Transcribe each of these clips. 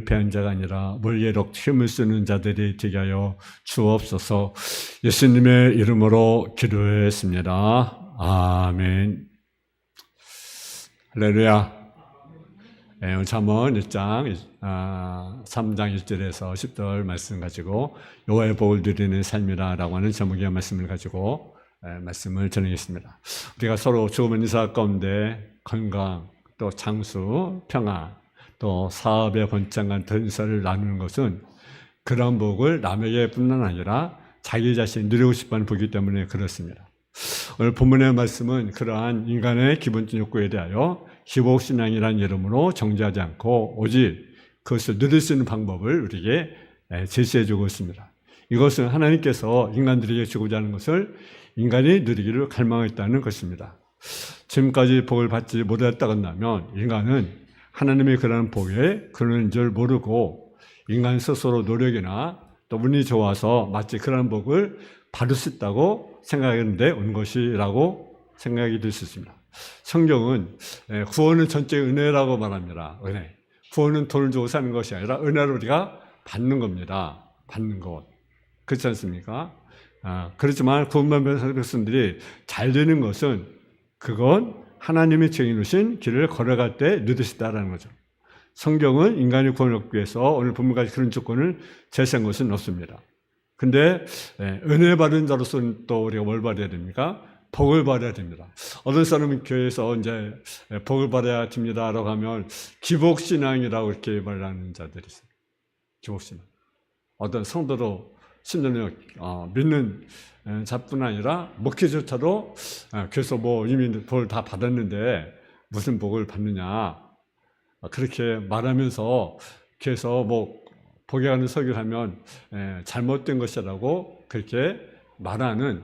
패한 자가 아니라 멀리록 힘을 쓰는 자들이 되게 하여 주옵소서. 예수님의 이름으로 기도했습니다. 아멘. 할렐루야. 오늘 잠언 1장 3장 1절에서 10절 말씀 가지고 여호와의 복을 누리는 삶이라고 하는 제목의 말씀을 가지고 말씀을 전하겠습니다. 우리가 서로 좋은 인사 가운데 건강, 또 장수, 평안, 또 사업의 번창한 인사를 나누는 것은 그런 복을 남에게 뿐만 아니라 자기 자신이 누리고 싶어하는 복이기 때문에 그렇습니다. 오늘 본문의 말씀은 그러한 인간의 기본적 욕구에 대하여 기복신앙이라는 이름으로 정죄하지 않고 오직 그것을 누릴 수 있는 방법을 우리에게 제시해 주고 있습니다. 이것은 하나님께서 인간들에게 주고자 하는 것을 인간이 누리기를 갈망했다는 것입니다. 지금까지 복을 받지 못했다고 한다면 인간은 하나님의 그러한 복에 그런 줄 모르고 인간 스스로 노력이나 또 운이 좋아서 마치 그런 복을 받을 수 있다고 생각했는데 온 것이라고 생각이 들 수 있습니다. 성경은 구원은 전체 은혜라고 말합니다. 은혜. 구원은 돈을 주고 사는 것이 아니라 은혜로 우리가 받는 겁니다. 받는 것. 그렇지 않습니까? 그렇지만 구원받은 백성들이 잘 되는 것은 그건 하나님이 정해놓으신 길을 걸어갈 때 누리시다라는 거죠. 성경은 인간의 구원을 얻기 위해서 오늘 본문까지 그런 조건을 제시한 것은 없습니다. 근데 은혜 받은 자로서는 또 우리가 뭘 받아야 됩니까? 복을 받아야 됩니다. 어떤 사람은 교회에서 이제 복을 받아야 됩니다라고 하면 기복신앙이라고 이렇게 말하는 자들이 있어요. 기복신앙. 어떤 성도도 심지어는 믿는 자뿐 아니라 목회조차도 교회에서 뭐 이미 복을 다 받았는데 무슨 복을 받느냐 그렇게 말하면서 교회에서 뭐 복에 관한 설교를 하면 잘못된 것이라고 그렇게 말하는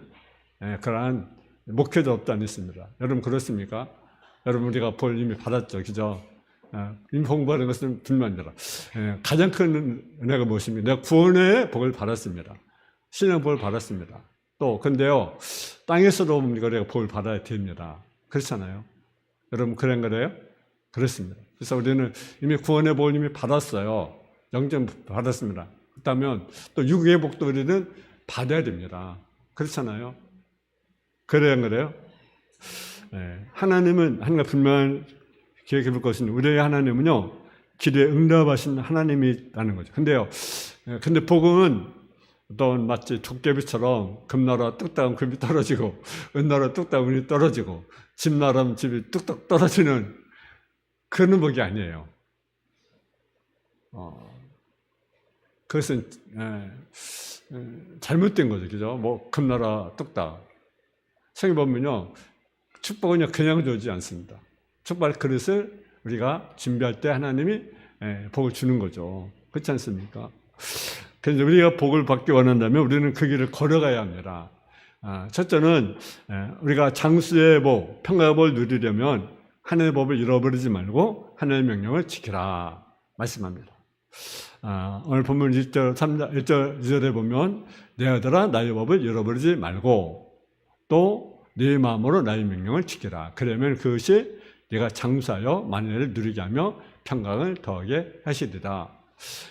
그러한 목회도 없다는 있습니다. 여러분 그렇습니까? 여러분 우리가 복 이미 받았죠, 그죠? 이미 복받은 것은 분명합니다. 가장 큰 은혜가 무엇입니까? 내가 구원의 복을 받았습니다. 신앙 복을 받았습니다. 또 근데요 땅에서도 우리가 복을 받아야 됩니다. 그렇잖아요. 여러분 그런 거래요? 그렇습니다. 그래서 우리는 이미 구원의 복을 이미 받았어요. 영전 받았습니다. 그렇다면 또 육의 복도 우리는 받아야 됩니다. 그렇잖아요. 그래야 그래요? 하나님은 하나님과 분명한 기억해 볼 것은 우리의 하나님은요 기도에 응답하신 하나님이라는 거죠. 근데 복음은 어떤 마치 도깨비처럼 금나라 뚝딱 금이 떨어지고 은나라 뚝딱 은이 떨어지고 집나라 집이 뚝딱 떨어지는 그런 복이 아니에요. 그것은 잘못된 거죠, 그죠? 뭐 금나라 뚝딱. 성경 보면요 축복은 그냥 주지 않습니다. 축복의 그릇을 우리가 준비할 때 하나님이 복을 주는 거죠. 그렇지 않습니까? 그래서 우리가 복을 받기 원한다면 우리는 그 길을 걸어가야 합니다. 첫째는 우리가 장수의 복, 평화의 복을 누리려면 하나님의 법을 잃어버리지 말고 하나님의 명령을 지키라 말씀합니다. 오늘 본문 1절, 3절, 1절, 2절에 보면 내 아들아 나의 법을 잃어버리지 말고 또 네 마음으로 나의 명령을 지키라. 그러면 그것이 네가 장수하여 만혜를 누리게 하며 평강을 더하게 하시리라.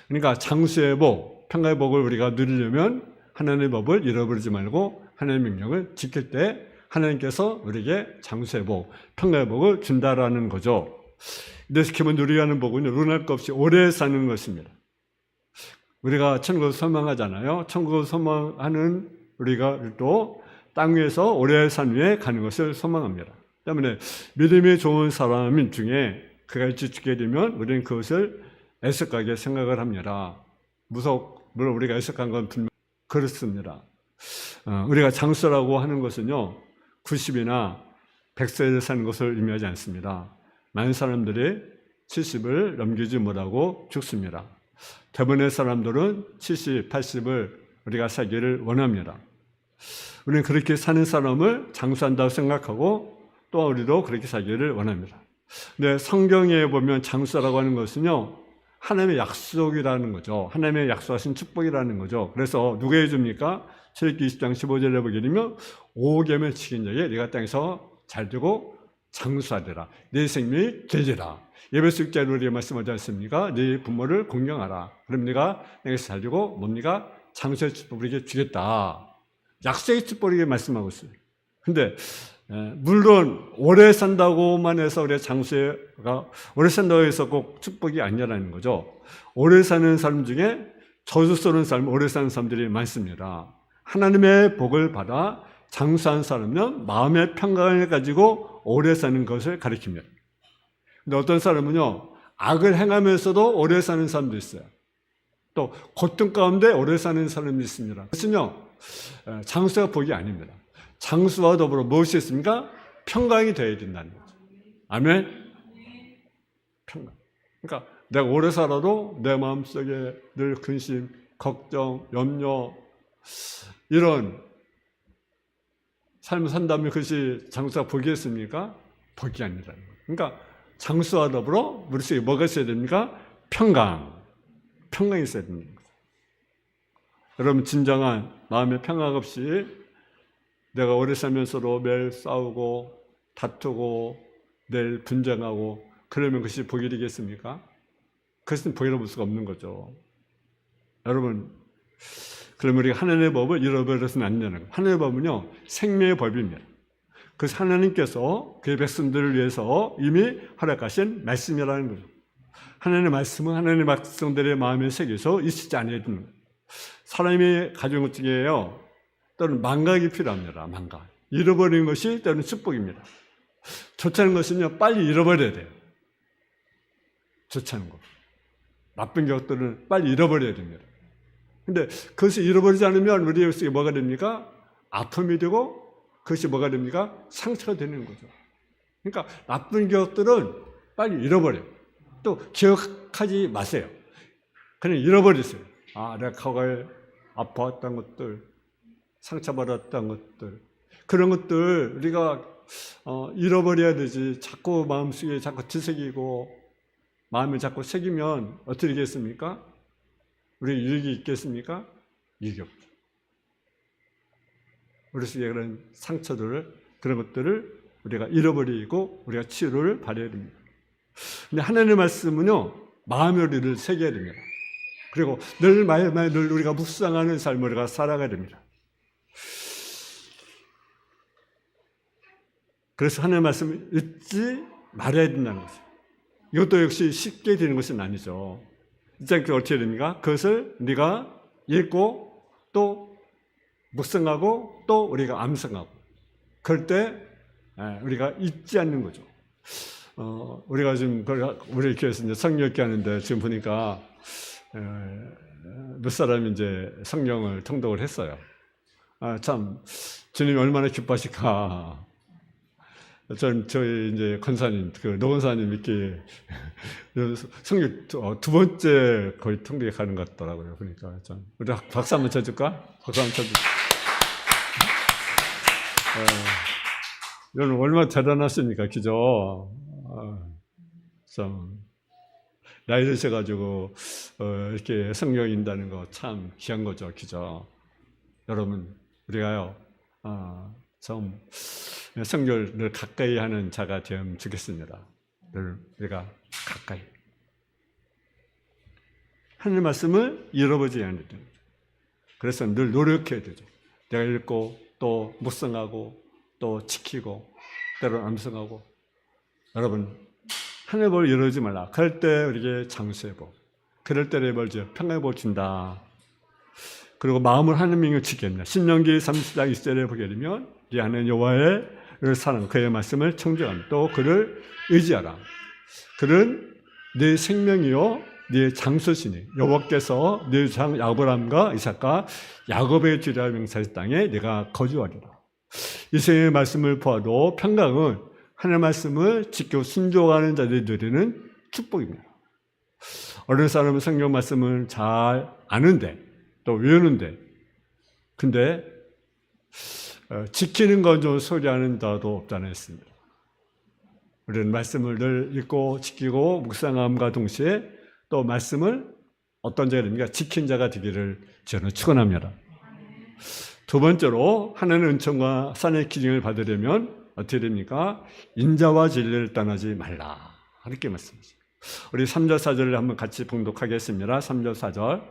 그러니까 장수의 복, 평강의 복을 우리가 누리려면 하나님의 법을 잃어버리지 말고 하나님의 명령을 지킬 때 하나님께서 우리에게 장수의 복, 평강의 복을 준다라는 거죠. 그래서 기본 누리게 하는 복은 눈할 것 없이 오래 사는 것입니다. 우리가 천국을 소망하잖아요. 천국을 소망하는 우리가 또 땅 위에서 오래 산 위에 가는 것을 소망합니다. 때문에 믿음이 좋은 사람 중에 그가 일찍 되면 우리는 그것을 애석하게 생각을 합니다. 물론 우리가 애석한 건 분명 그렇습니다. 우리가 장수라고 하는 것은요 90이나 100세를 사는 것을 의미하지 않습니다. 많은 사람들이 70을 넘기지 못하고 죽습니다. 대부분의 사람들은 70, 80을 우리가 살기를 원합니다. 우리는 그렇게 사는 사람을 장수한다고 생각하고 또 우리도 그렇게 살기를 원합니다. 근데 성경에 보면 장수라고 하는 것은요 하나님의 약속이라는 거죠. 하나님의 약속하신 축복이라는 거죠. 그래서 누가 해줍니까? 출애굽기 20장 15절에 보게 되면 5계명을 지킨 자에게 네가 땅에서 잘 되고 장수하리라. 내 생명이 되리라. 에베소 6장에 우리가 말씀하지 않습니까? 네 부모를 공경하라. 그럼 네가 내게서 살리고 뭡니까? 장수의 축복을 우리에게 주겠다. 약속의 축복을 말씀하고 있어요. 근데 물론 오래 산다고만 해서 우리가 장수가 오래 산다고 해서 꼭 축복이 아니라는 거죠. 오래 사는 사람 중에 저주스러운 삶, 오래 사는 사람들이 많습니다. 하나님의 복을 받아 장수한 사람은 마음의 평강을 가지고 오래 사는 것을 가리킵니다. 근데 어떤 사람은요, 악을 행하면서도 오래 사는 사람도 있어요. 또 고통 가운데 오래 사는 사람이 있습니다. 그것은요, 장수가 복이 아닙니다. 장수와 더불어 무엇이 있습니까? 평강이 되어야 된다는 거죠. 아멘? 평강. 그러니까 내가 오래 살아도 내 마음속에 늘 근심, 걱정, 염려 이런 삶을 산다면 그것이 장수가 복이겠습니까? 복이 아니라는 거예요. 그러니까 장수와 더불어 우리 속에 뭐가 있어야 됩니까? 평강. 평강이 있어야 됩니다. 여러분 진정한 마음의 평강 없이 내가 오래 살면서도 매일 싸우고 다투고 매일 분쟁하고 그러면 그것이 복이 되겠습니까? 그것은 복이라고 볼 수가 없는 거죠. 여러분, 그러면 우리가 하나님의 법을 잃어버려서는 안 되는 거예요. 하나님의 법은요, 생명의 법입니다. 그래서 하나님께서 그의 백성들을 위해서 이미 허락하신 말씀이라는 거죠. 하나님의 말씀은 하나님의 백성들의 마음에 새겨서 있지 않아야 되는 거예요. 사람이 가진 것 중에요, 또는 망각이 필요합니다. 망각. 잃어버리는 것이 때로는 축복입니다. 좋지 않은 것은요, 빨리 잃어버려야 돼요. 좋지 않은 것. 나쁜 것들은 빨리 잃어버려야 됩니다. 근데 그것을 잃어버리지 않으면 우리 속에 뭐가 됩니까? 아픔이 되고 그것이 뭐가 됩니까? 상처가 되는 거죠. 그러니까 나쁜 기억들은 빨리 잃어버려요. 또 기억하지 마세요. 그냥 잃어버리세요. 아, 내가 과거에 아파했던 것들, 상처받았던 것들, 그런 것들 우리가 잃어버려야 되지. 자꾸 마음속에 자꾸 지새기고 마음을 자꾸 새기면 어떻게 되겠습니까? 우리 유익이 있겠습니까? 유익이 없죠. 우리 속에 그런 상처들을, 그런 것들을 우리가 잃어버리고 우리가 치유를 받아야 됩니다. 근데 하나님의 말씀은요, 마음의 우리를 새겨야 됩니다. 그리고 늘 우리가 묵상하는 삶을 우리가 살아가야 됩니다. 그래서 하나님의 말씀을 잊지 말아야 된다는 거죠. 이것도 역시 쉽게 되는 것은 아니죠. 잊지 않게 어떻게 됩니까? 그것을 네가 읽고 또 묵상하고 또 우리가 암송하고 그럴 때 우리가 잊지 않는 거죠. 우리가 지금 우리 교회에서 이제 성령 읽기 하는데 지금 보니까 몇 사람이 이제 성령을 통독을 했어요. 참 주님이 얼마나 기뻐하실까. 저희 이제 권사님, 노 권사님 이렇게 성령 두 번째 거의 통독에 가는 것 같더라고요. 그러니까 참 우리 박수 한번 쳐줄까? 박수 한번 쳐줄까? 여러분 얼마나 대단하십니까, 그죠? 참 나이 드셔가지고 이렇게 성령 인다는 거 참 귀한 거죠, 그죠? 여러분 우리가요, 좀 성령을 가까이 하는 자가 되면 좋겠습니다. 늘 우리가 가까이 하나님 말씀을 잃어버리지 않는 것. 그래서 늘 노력해야 되죠. 내가 읽고 또 묵상하고 또 지키고 때로 암송하고. 여러분 하나님의 법을 잃어버리지 말라. 그럴 때 우리에게 장수의 복, 그럴 때 내 벌죠 평강의 복 준다. 그리고 마음을 하나님을 지켜야 합니다. 신명기 30장 1절에 보게 되면 네 하나님 여호와의 사랑, 그의 말씀을 청정하며 또 그를 의지하라. 그는 네 생명이요 네 장수시니 여호와께서 네 장 아브라함과 이삭과 야곱의 주라 명사의 땅에 네가 거주하리라. 이 세상의 말씀을 보아도 평강은 하나님의 말씀을 지켜 순종하는 자들이 누리는 축복입니다. 어느 사람은 성경 말씀을 잘 아는데 또 외우는데 근데 지키는 건 좀 소리하는 자도 없다는 했습니다. 우리는 말씀을 늘 읽고 지키고 묵상함과 동시에 또 말씀을 어떤 자가 됩니까? 지킨 자가 되기를 저는 축원합니다. 두 번째로 하나님의 은총과 산의 기증을 받으려면 어떻게 됩니까? 인자와 진리를 떠나지 말라. 이렇게 말씀하십니다. 우리 3절 4절을 한번 같이 봉독하겠습니다. 3절 4절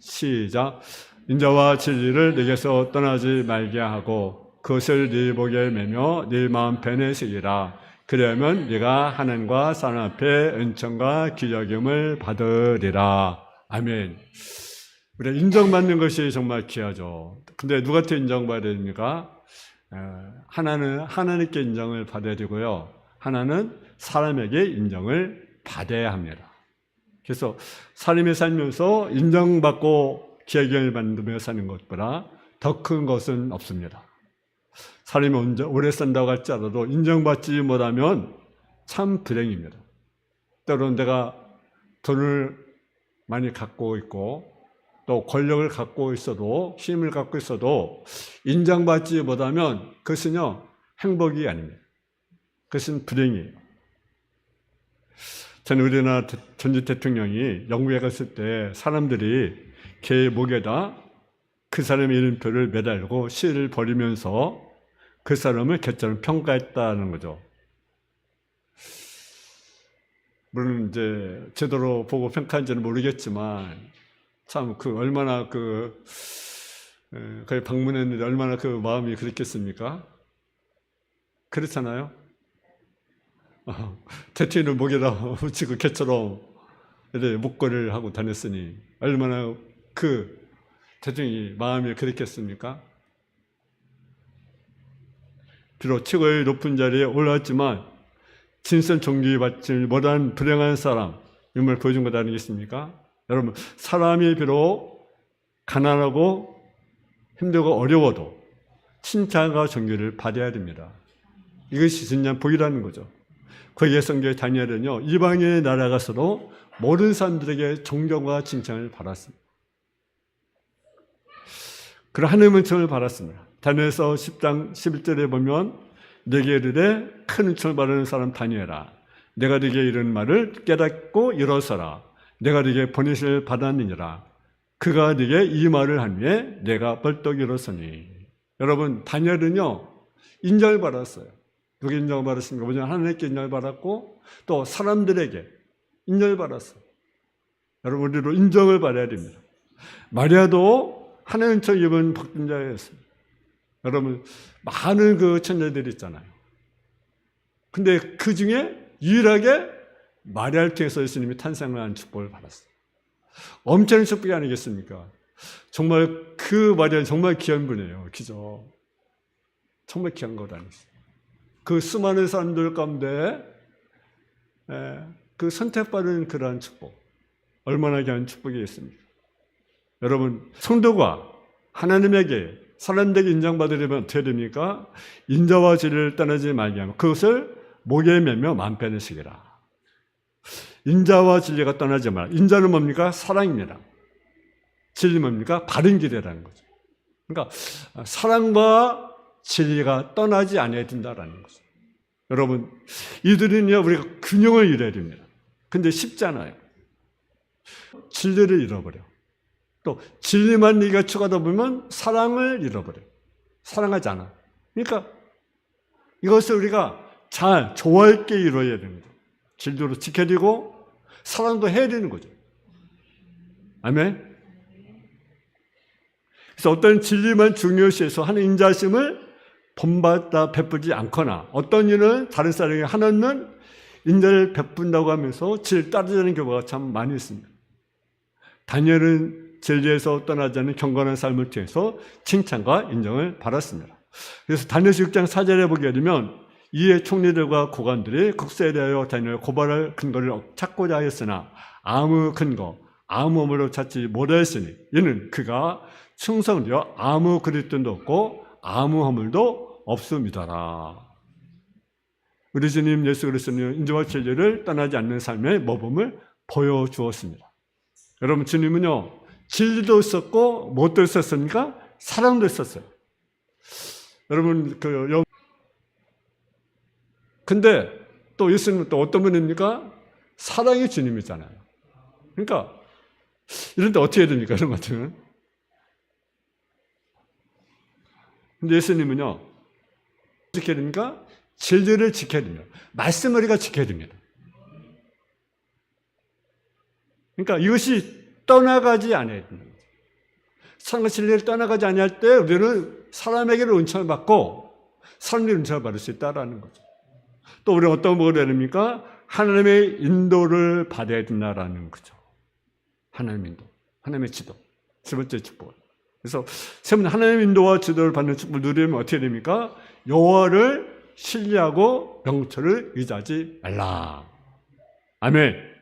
시작. 인자와 진리를 네게서 떠나지 말게 하고 그것을 네 복에 매며 네 마음 편에 새기라. 그러면 네가 하나님과 사람 앞에 은총과 기여김을 받으리라. 아멘. 우리가 인정받는 것이 정말 귀하죠. 근데 누구한테 인정받아야 됩니까? 하나는 하나님께 인정을 받아야 되고요. 하나는 사람에게 인정을 받아야 합니다. 그래서 삶을 살면서 인정받고 기여김을 받으며 사는 것보다 더 큰 것은 없습니다. 삶이 오래 산다고 할지라도 인정받지 못하면 참 불행입니다. 때로는 내가 돈을 많이 갖고 있고 또 권력을 갖고 있어도 힘을 갖고 있어도 인정받지 못하면 그것은요 행복이 아닙니다. 그것은 불행이에요. 저는 우리나라 전직 대통령이 영국에 갔을 때 사람들이 걔 목에다 그 사람의 이름표를 매달고 시를 버리면서 그 사람을 개처럼 평가했다는 거죠. 물론 이제 제대로 보고 평가한지는 모르겠지만 참 얼마나 거기 방문했는데 얼마나 그 마음이 그랬겠습니까? 그렇잖아요. 대통령을 목에다 붙이고 개처럼 목걸이를 하고 다녔으니 얼마나 그 대통령이 마음이 그랬겠습니까? 비록 최고의 높은 자리에 올라왔지만 진선 존귀 받지 못한 불행한 사람, 이걸 보여준 것 아니겠습니까? 여러분, 사람이 비록 가난하고 힘들고 어려워도 칭찬과 존귀를 받아야 됩니다. 이것이 진짜 복이라는 거죠. 거기에 성경의 다니엘은요, 이방인의 나라 가서도 모든 사람들에게 존경과 칭찬을 받았습니다. 그런 하나님의 은총을 받았습니다. 다니엘서 10장 11절에 보면 내게 이르되 큰 은총을 받는 사람 다니엘아, 내가 네게 이런 말을 깨닫고 일어서라. 내가 네게 보내심을 받았느니라. 그가 네게 이 말을 한 후에 내가 벌떡 일어서니. 여러분, 다니엘은요 인정을 받았어요. 누가 인정을 받았습니까? 먼저 하나님께 인정을 받았고 또 사람들에게 인정을 받았어요. 여러분, 우리도 인정을 받아야 됩니다. 마리아도 하나님 은총 입은 복된 자였습니다. 여러분, 많은 그 천사들이 있잖아요. 근데 그 중에 유일하게 마리아를 통해서 예수님이 탄생을 한 축복을 받았어요. 엄청난 축복이 아니겠습니까? 정말 그 마리아는 정말 귀한 분이에요. 그죠? 정말 귀한 것 아니겠어요? 그 수많은 사람들 가운데 그 선택받은 그러한 축복, 얼마나 귀한 축복이겠습니까? 여러분, 성도가 하나님에게 사람들에게 인정받으려면 어떻게 됩니까? 인자와 진리를 떠나지 말게 하면 그것을 목에 매며 만편에 새기라. 인자와 진리가 떠나지 마라. 인자는 뭡니까? 사랑입니다. 진리 뭡니까? 바른 길이라는 거죠. 그러니까 사랑과 진리가 떠나지 않아야 된다라는 거죠. 여러분, 이들은요 우리가 균형을 이뤄야 됩니다. 근데 쉽지 않아요. 진리를 잃어버려. 또 진리만 네가 추가하다 보면 사랑을 잃어버려요. 사랑하지 않아. 그러니까 이것을 우리가 잘 조화 있게 이루어야 됩니다. 진리로 지켜야 되고 사랑도 해야 되는 거죠. 아멘. 그래서 어떤 진리만 중요시해서 하는 인자심을 본받아 베풀지 않거나 어떤 일은 다른 사람에게 하나는 인자를 베푼다고 하면서 진리를 따르자는 경우가 참 많이 있습니다. 다니엘은 진리에서 떠나지 않는 경건한 삶을 통해서 칭찬과 인정을 받았습니다. 그래서 다니엘서 6장 4절에 보게 되면 이에 총리들과 고관들이 국세에 대하여 다니엘을 고발할 근거를 찾고자 하였으나 아무 근거, 아무 어물로 찾지 못하였으니 이는 그가 충성되어 아무 그릇됨도 없고 아무 허물도 없음이더라. 우리 주님 예수 그리스도는 인자와 진리를 떠나지 않는 삶의 모범을 보여주었습니다. 여러분, 주님은요 진리도 있었고 무엇도 있었습니까? 사랑도 있었어요. 여러분, 근데 또 예수님은 또 어떤 분입니까? 사랑의 주님이잖아요. 그러니까 이런 데 어떻게 해야 됩니까? 이런 것 같으면. 근데 예수님은요 어떻게 해야 됩니까? 진리를 지켜야 됩니다. 말씀을 우리가 지켜야 됩니다. 그러니까 이것이 떠나가지 않아야 됩니다. 선과 진리를 떠나가지 아니할 때 우리는 사람에게로 은총을 받고 사람들이 은총을 받을 수 있다는 거죠. 또 우리는 어떤 걸 해야 됩니까? 하나님의 인도를 받아야 된다는 거죠. 하나님의 인도, 하나님의 지도. 세 번째 축복. 그래서 세 번째 하나님의 인도와 지도를 받는 축복을 누리면 어떻게 됩니까? 여호와를 신뢰하고 명철을 의지하지 말라. 아멘.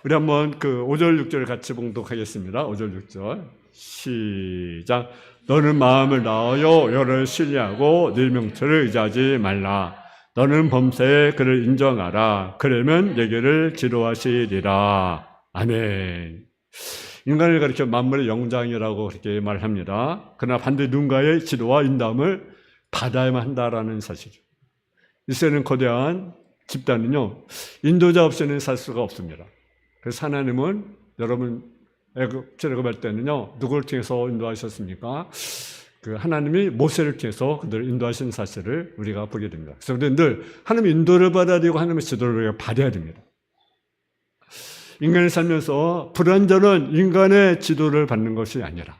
우리 한번 그 5절 6절 같이 봉독하겠습니다. 5절 6절 시작. 너는 마음을 다하여 여호와를 신뢰하고 네 명철을 의지하지 말라. 너는 범사에 그를 인정하라. 그러면 내게를 지도하시리라. 아멘. 인간을 가리켜 만물의 영장이라고 그렇게 말합니다. 그러나 반드시 누군가의 지도와 인도함을 받아야만 한다라는 사실이죠. 이스라엘은 거대한 집단은요, 인도자 없이는 살 수가 없습니다. 그래서 하나님은 여러분 출애굽할 때는요, 누구를 통해서 인도하셨습니까? 그 하나님이 모세를 통해서 그들을 인도하신 사실을 우리가 보게 됩니다. 그래서 우리는 늘 하나님의 인도를 받아야 되고 하나님의 지도를 우리가 받아야 됩니다. 인간이 살면서 불완전한 인간의 지도를 받는 것이 아니라,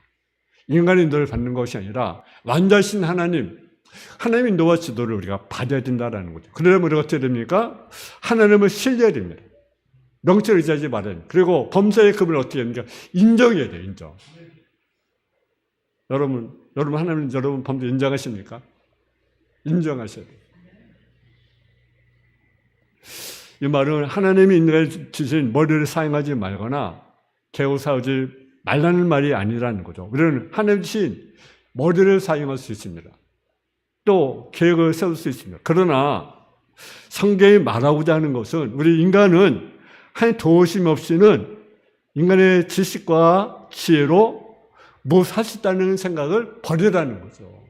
인간의 인도를 받는 것이 아니라 완전하신 하나님의 인도와 지도를 우리가 받아야 된다는 거죠. 그러려면 우리가 어떻게 됩니까? 하나님을 신뢰해야 됩니다. 명철을 의지하지 말아야 됩니다. 그리고 범사의 급을 어떻게 합니까? 인정해야 돼요. 인정. 여러분 하나님 여러분 범죄 인정하십니까? 인정하셔야 돼요. 이 말은 하나님이 인간에 주신 머리를 사용하지 말거나 개우사하지 말라는 말이 아니라는 거죠. 우리는 하나님 주신 머리를 사용할 수 있습니다. 또 계획을 세울 수 있습니다. 그러나 성경이 말하고자 하는 것은 우리 인간은 하나님 도우심 없이는 인간의 지식과 지혜로 무엇을 할 수 있다는 생각을 버리라는 거죠.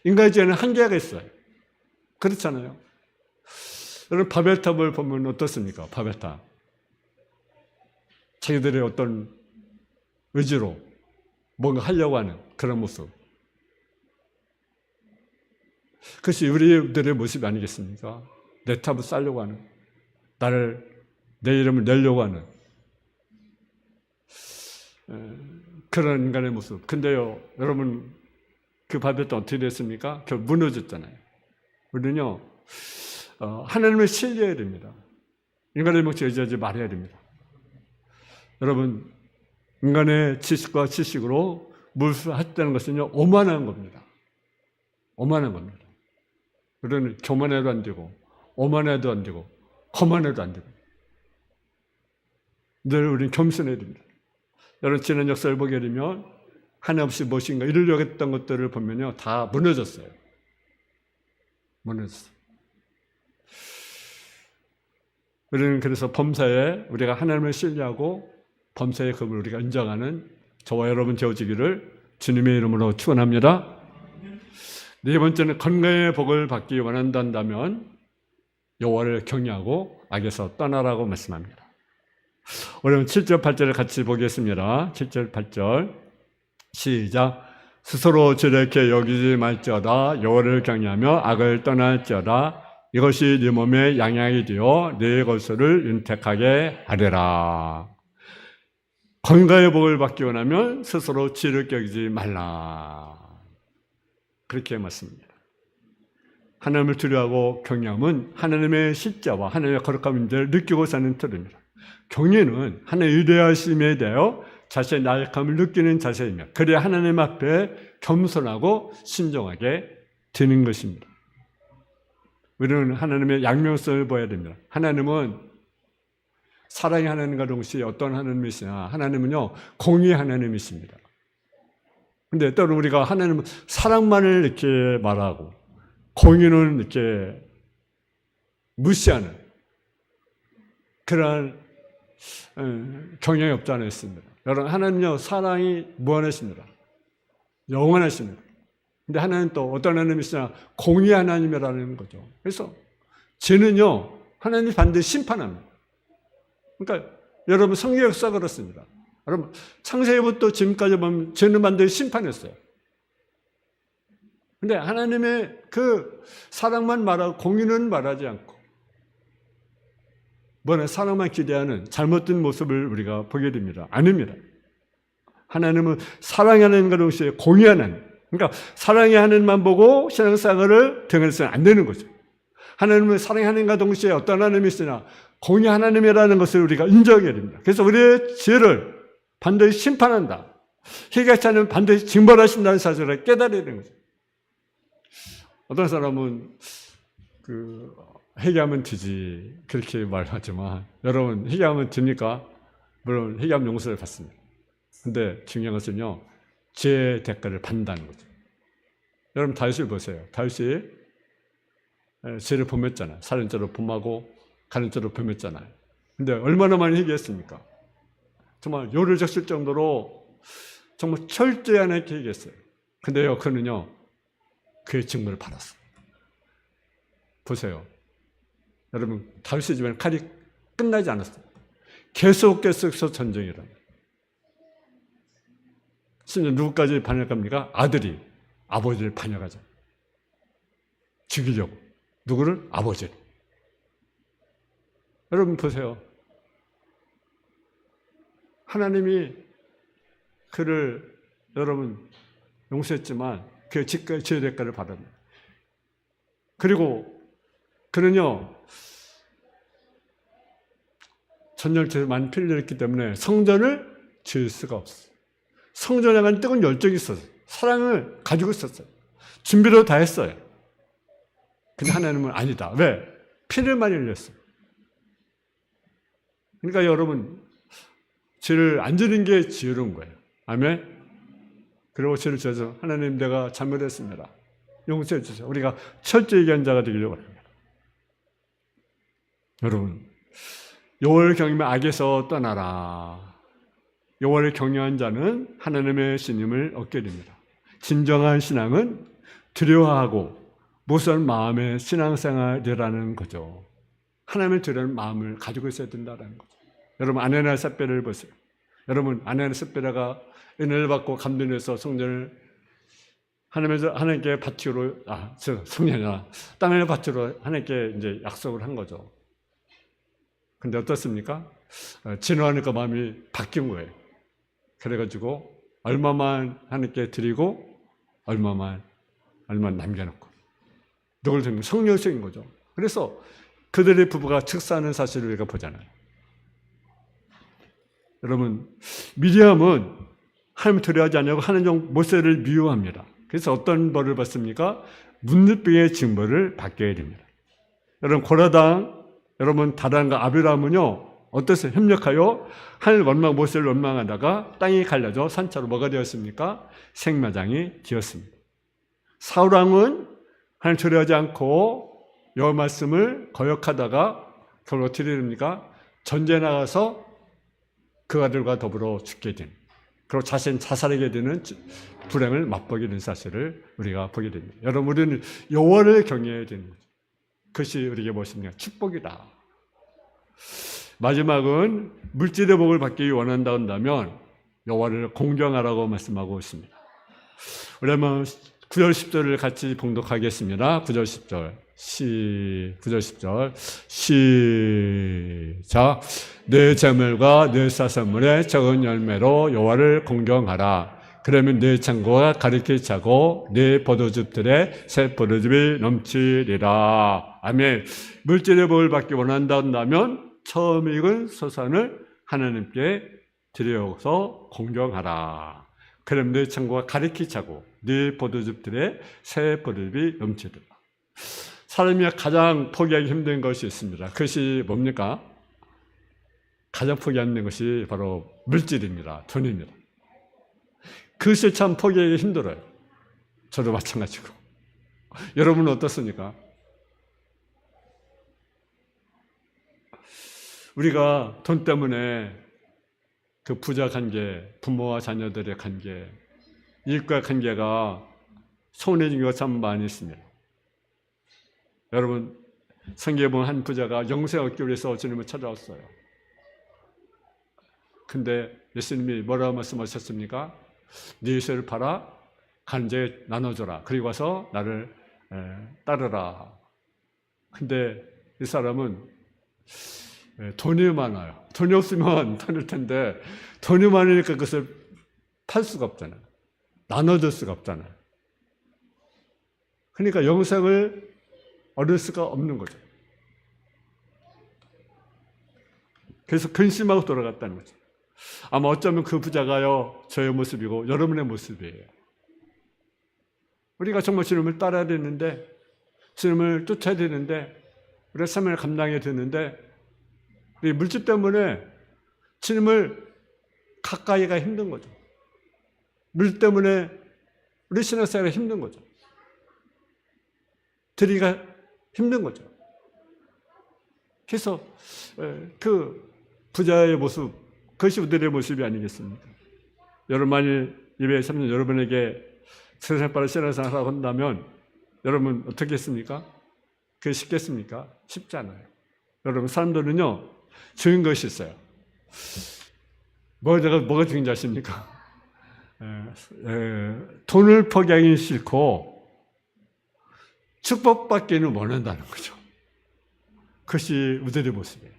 인간의 지혜는 한계가 있어요. 그렇잖아요. 여러분 바벨탑을 보면 어떻습니까? 바벨탑. 자기들의 어떤 의지로 뭔가 하려고 하는 그런 모습. 그것이 우리들의 모습이 아니겠습니까? 내 탑을 쌓으려고 하는, 내 이름을 내려고 하는 그런 인간의 모습. 근데요, 여러분 그 바벨탑 어떻게 됐습니까? 결국 무너졌잖아요. 우리는요, 하나님을 신뢰해야 됩니다. 인간의 명철에 의지하지 말아야 됩니다. 여러분, 인간의 지식과 지식으로 무엇을 하겠다는 것은요, 오만한 겁니다. 오만한 겁니다. 우리는 교만해도 안 되고, 오만해도 안 되고, 거만해도 안 되고, 늘 우리는 겸손해야 됩니다. 여러분, 지난 역사를 보게 되면, 하나없이 무엇인가 이루려고 했던 것들을 보면요, 다 무너졌어요. 무너졌어요. 우리는 그래서 범사에 우리가 하나님을 신뢰하고 범사의 급을 우리가 인정하는 저와 여러분 되어지기를 주님의 이름으로 축원합니다. 네 번째는 건강의 복을 받기 원한다면 여호와를 경외하고 악에서 떠나라고 말씀합니다. 오늘 7절 8절을 같이 보겠습니다. 7절 8절 시작. 스스로 지레게 여기지 말지어다 여호와를 경외하며 악을 떠날지어다 이것이 네 몸의 양약이 되어 네 것을 윤택하게 하리라. 건강의 복을 받기 원하면 스스로 지를 여기지 말라. 그렇게 말씀입니다. 하나님을 두려워하고 경외함은 하나님의 십자와 하나님의 거룩함을 느끼고 사는 틀입니다. 경외는 하나님의 위대하심에 대하여 자신의 나약함을 느끼는 자세이며 그래야 하나님 앞에 겸손하고 신중하게 되는 것입니다. 우리는 하나님의 양면성을 보아야 됩니다. 하나님은 사랑의 하나님과 동시에 어떤 하나님이시냐? 하나님은요, 공의의 하나님이십니다. 근데 때로 우리가 하나님은 사랑만을 이렇게 말하고 공의는 이렇게 무시하는 그러한 경향이 없지 않아 있습니다. 여러분, 하나님은요, 사랑이 무한하십니다. 영원하십니다. 근데 하나님은 또 어떤 하나님이시냐? 공의 하나님이라는 거죠. 그래서 죄는요, 하나님이 반드시 심판합니다. 그러니까 여러분 성경 역사가 그렇습니다. 여러분 창세기부터 지금까지 보면 죄는 반드시 심판했어요. 근데 하나님의 그 사랑만 말하고 공유는 말하지 않고 뭐냐 사랑만 기대하는 잘못된 모습을 우리가 보게 됩니다. 아닙니다. 하나님은 사랑하는 것 동시에 공유하는, 그러니까 사랑의 하나님만 보고 신앙생활을 등한해서는 안 되는 거죠. 하나님은 사랑하는 것 동시에 어떤 하나님이 있으나 공유 하나님이라는 것을 우리가 인정해야 됩니다. 그래서 우리의 죄를 반드시 심판한다. 회개하는 반드시 징벌하신다는 사실을 깨달아야 되는 거죠. 어떤 사람은 회개하면 되지 그렇게 말하지만 여러분 회개하면 됩니까? 물론 회개하면 용서를 받습니다. 근데 중요한 것은요, 죄의 대가를 받는다는 거죠. 여러분 다윗을 보세요. 다윗이 죄를 범했잖아요. 살인죄로 범하고 간음죄로 범했잖아요. 근데 얼마나 많이 회개했습니까? 정말 요를 적실 정도로 정말 철저히 하나님께 회개했어요. 근데요, 그는요 그의 증거를 받았어요. 보세요. 여러분 다윗의 집안은 칼이 끝나지 않았어요. 계속해서 전쟁이랍니다. 심지어 누구까지 반역합니까? 아들이 아버지를 반역하자. 죽이려고. 누구를? 아버지를. 여러분 보세요. 하나님이 그를 여러분 용서했지만 그 죄의 대가를 받았습니다. 그리고 그는요 전열체에 많이 필요했기 때문에 성전을 지을 수가 없어요. 성전에 대한 뜨거운 열정이 있었어요. 사랑을 가지고 있었어요. 준비를 다 했어요. 근데 하나님은 아니다. 왜? 피를 많이 흘렸어요. 그러니까 여러분 죄를 안 지는 게 지혜로운 거예요. 아멘. 그리고 죄를 지어서 하나님 내가 잘못했습니다. 용서해 주세요. 우리가 철저히 얘기한 자가 되기를 바랍니다. 여러분 여호와를 경외하며 악에서 떠나라. 여호와를 경외한 자는 하나님의 신임을 얻게 됩니다. 진정한 신앙은 두려워하고 무서운 마음의 신앙생활이라는 거죠. 하나님을 두려워하는 마음을 가지고 있어야 된다는 거죠. 여러분 아나니아 삽비라를 보세요. 여러분 아나니아 삽비라가 은혜를 받고 감동해서 성전을 하나님께 바치로 성전이나 땅을 바치로 하나님께 이제 약속을 한 거죠. 근데 어떻습니까? 진화하니까 마음이 바뀐 거예요. 그래가지고 얼마만 하나님께 드리고 얼마만 남겨놓고 누굴 드리면 성령적인 거죠. 그래서 그들의 부부가 즉사하는 사실을 우리가 보잖아요. 여러분 미리암은 하나님 두려워하지 않냐고 하는 모세를 미워합니다. 그래서 어떤 벌을 받습니까? 문둥병의 징벌을 받게 됩니다. 여러분 고라당 여러분 다단과 아비람은요 어떠세요? 협력하여 하늘 원망 모세를 원망하다가 땅이 갈라져 산차로 뭐가 되었습니까? 생마장이 되었습니다. 사울왕은 하나님 두려워하지 않고 여호와 말씀을 거역하다가 결국 어떻게 됩니까? 전쟁에 나가서 그 아들과 더불어 죽게 됩니다. 그리고 자신 자살하게 되는 불행을 맛보게 된 사실을 우리가 보게 됩니다. 여러분 우리는 여호와를 경외해야 되는 거죠. 그것이 우리에게 무엇입니까? 축복이다. 마지막은 물질의 복을 받기 원한다 한다면 여호와를 공경하라고 말씀하고 있습니다. 우리 한번 9절 10절을 같이 봉독하겠습니다. 9절 10절 9절 10절 시작. 내 재물과 내 사선물의 적은 열매로 여호와를 공경하라. 그러면 내 창고가 가득히 차고 내 포도즙들에 새 포도즙이 넘치리라. 아멘. 물질의 복을 받기 원한다 한다면 처음 익은 소산을 하나님께 드려서 공경하라. 그럼 내 창고가 가득히 차고 네 포도즙들에 새 포도즙이 넘치리라. 사람이 가장 포기하기 힘든 것이 있습니다. 그것이 뭡니까? 가장 포기하기 힘든 것이 바로 물질입니다. 돈입니다. 그것이 참 포기하기 힘들어요. 저도 마찬가지고. 여러분은 어떻습니까? 우리가 돈 때문에 그 부자 관계, 부모와 자녀들의 관계, 일과 관계가 소원해진 경우가 참 많이 있습니다. 여러분, 성경에 보면 한 부자가 영생 얻기 위해서 주님을 찾아왔어요. 근데 예수님이 뭐라고 말씀하셨습니까? 네 것을 팔아 간제 나눠줘라. 그리고 와서 나를 따르라. 근데 이 사람은 돈이 많아요. 돈이 없으면 다닐 텐데 돈이 많으니까 그것을 팔 수가 없잖아요. 나눠줄 수가 없잖아요. 그러니까 영생을 얻을 수가 없는 거죠. 그래서 근심하고 돌아갔다는 거죠. 아마 어쩌면 그 부자가요, 저의 모습이고 여러분의 모습이에요. 우리가 정말 주님을 따라야 되는데, 주님을 쫓아야 되는데, 우리가 삶을 감당해야 되는데, 우리 물질 때문에 주님을 가까이가 힘든 거죠. 물 때문에 우리 신앙생활이 힘든 거죠. 드리기가 힘든 거죠. 그래서 그 부자의 모습, 그것이 우리의 모습이 아니겠습니까? 여러분 만일 예배 참여 여러분에게 세상 빠른 신앙생활을 하라고 한다면 여러분 어떻게 했습니까? 그게 쉽겠습니까? 쉽지 않아요. 여러분 사람들은요 중요한 것이 있어요. 뭐가 중요한지 아십니까? 돈을 포기하기 싫고 축복받기는 원한다는 거죠. 그것이 우리의 모습이에요.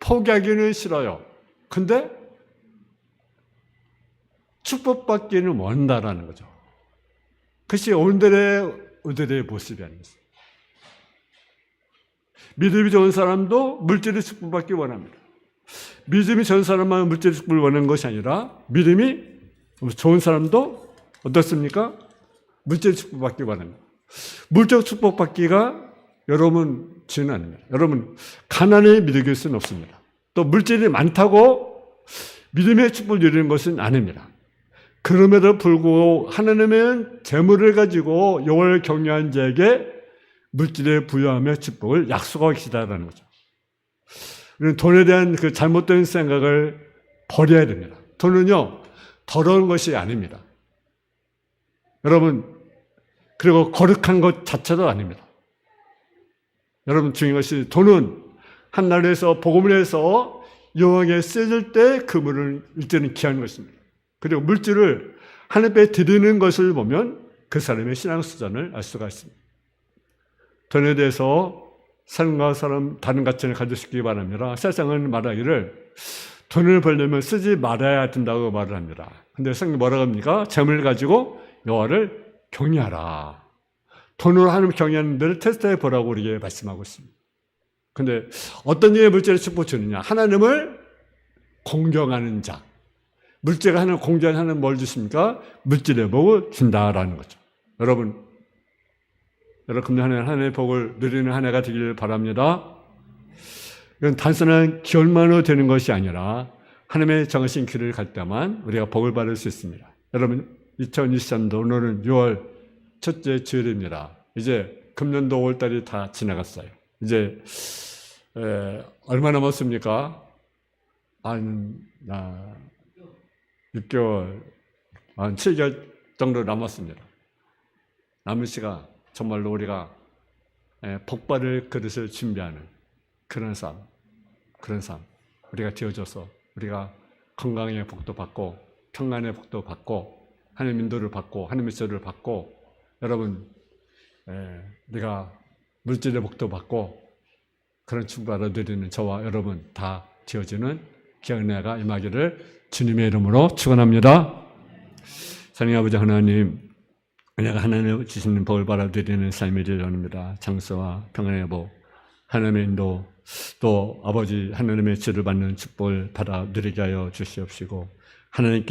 포기하기는 싫어요. 근데 축복받기는 원한다는 거죠. 그것이 오늘의 우리의 모습이 아니겠어요. 믿음이 좋은 사람도 물질의 축복받기 원합니다. 믿음이 좋은 사람만 물질의 축복을 원하는 것이 아니라 믿음이 좋은 사람도 어떻습니까? 물질의 축복받기 원합니다. 물질 축복받기가 여러분 죄는 아닙니다. 여러분 가난에 믿을 수는 없습니다. 또 물질이 많다고 믿음의 축복을 누리는 것은 아닙니다. 그럼에도 불구하고 하나님은 재물을 가지고 여호와를 경외한 자에게 물질의 부여함의 축복을 약속하고 계시다라는 거죠. 우리는 돈에 대한 그 잘못된 생각을 버려야 됩니다. 돈은요 더러운 것이 아닙니다. 여러분 그리고 거룩한 것 자체도 아닙니다. 여러분 중요한 것이 돈은 한 나라에서 복음을 해서 여호와에게 쓰여질 때 그물을 일제는 기하는 것입니다. 그리고 물질을 하나님께 드리는 것을 보면 그 사람의 신앙 수준을 알 수가 있습니다. 돈에 대해서 사람과 사람 다른 가치를 가지시기 바랍니다. 세상은 말하기를 돈을 벌려면 쓰지 말아야 된다고 말을 합니다. 근데 성경이 뭐라고 합니까? 재물을 가지고 여호와를 경외하라. 돈으로 하나님을 경외하는 데를 테스트해 보라고 우리에게 말씀하고 있습니다. 근데 어떤 일에 물질을 축복 주느냐? 하나님을 공경하는 자. 물질을 하나님 공경하는 하나님 뭘 주십니까? 물질의 복을 준다라는 거죠. 여러분 금년 한 해 하나님의 복을 누리는 한 해가 되기를 바랍니다. 이건 단순한 기원만으로 되는 것이 아니라 하나님의 정하신 길을 갈 때만 우리가 복을 받을 수 있습니다. 여러분 2023도 오늘은 6월 첫째 주일입니다. 이제 금년도 5월달이 다 지나갔어요. 이제 얼마 남았습니까? 한 6개월, 한 7개월 정도 남았습니다. 남은 시간 정말로 우리가 복받을 그릇을 준비하는 그런 삶 우리가 되어줘서 우리가 건강의 복도 받고 평안의 복도 받고 하나님의 인도를 받고 하나님의 지도를 받고 여러분 우리가 물질의 복도 받고 그런 축복을 누리는 저와 여러분 다 지어지는 귀한 은혜가 임하기를 주님의 이름으로 축원합니다. 사랑의 아버지 하나님, 은혜가 하나님 주시는 복을 받아들이는 삶이 되길 원합니다. 장수와 평안의 복, 하나님의 인도, 또 아버지 하나님의 지를 받는 축복을 받아 누리게 하여 주시옵시고 하나님께